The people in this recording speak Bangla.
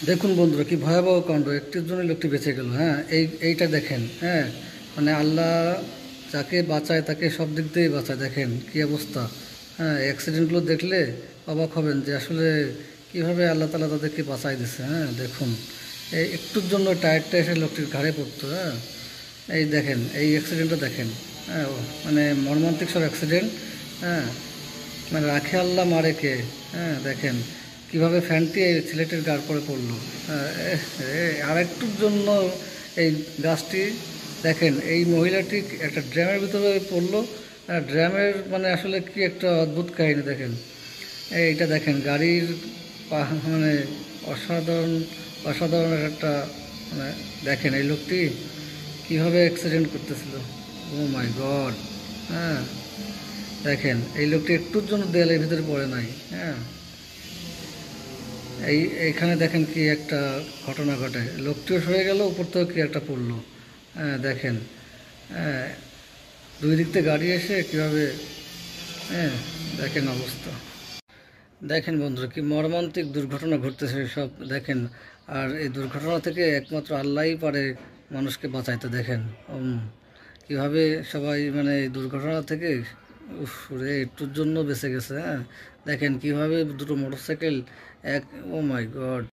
দেখুন বন্ধুরা, কি ভয়াবহ কাণ্ড! একটির জন্য লোকটি বেঁচে গেল। হ্যাঁ, এইটা দেখেন। হ্যাঁ, মানে আল্লাহ যাকে বাঁচায় তাকে সব দিক দিয়েই বাঁচায়। দেখেন কি অবস্থা! হ্যাঁ, অ্যাক্সিডেন্টগুলো দেখলে অবাক হবেন যে আসলে কীভাবে আল্লাহ তাআলা তাদেরকে বাঁচায় দিছে। হ্যাঁ, দেখুন, এই একটুর জন্য টায়ারটা এসে লোকটির ঘাড়ে পড়তো। হ্যাঁ, এই দেখেন, এই অ্যাক্সিডেন্টটা দেখেন। হ্যাঁ, মানে মর্মান্তিক সব অ্যাক্সিডেন্ট। হ্যাঁ, মানে রাখে আল্লাহ মারে কে। হ্যাঁ, দেখেন কিভাবে ফ্যানটি এই ছেলেটির গাড় পরে পড়লো। হ্যাঁ, আর একটুর জন্য এই গাছটি, দেখেন এই মহিলাটি একটা ড্রামের ভিতরে পড়লো। ড্রামের মানে আসলে কি একটা অদ্ভুত কাহিনী। দেখেন এইটা, দেখেন গাড়ির মানে অসাধারণ অসাধারণ একটা মানে, দেখেন এই লোকটি কীভাবে অ্যাক্সিডেন্ট করতেছিল। ও মাই গড! হ্যাঁ, দেখেন এই লোকটি একটুর জন্য দেয়ালের ভিতরে পড়ে নাই। হ্যাঁ, এইখানে দেখেন কি একটা ঘটনা ঘটে, লোকটিও সরে গেল, উপর থেকে কি একটা পড়লো। হ্যাঁ, দেখেন। হ্যাঁ, দুই দিক থেকে গাড়ি এসে কীভাবে, হ্যাঁ, দেখেন অবস্থা। দেখেন বন্ধুরা, কি মর্মান্তিক দুর্ঘটনা ঘটতেছে সব। দেখেন, আর এই দুর্ঘটনা থেকে একমাত্র আল্লাহই পারে মানুষকে বাঁচাইতে। দেখেন কীভাবে সবাই মানে এই দুর্ঘটনা থেকে, উফ রে, একটুর জন্য বেঁচে গেছে। হ্যাঁ, দেখেন কীভাবে দুটো মোটরসাইকেল এক, ও মাই গড!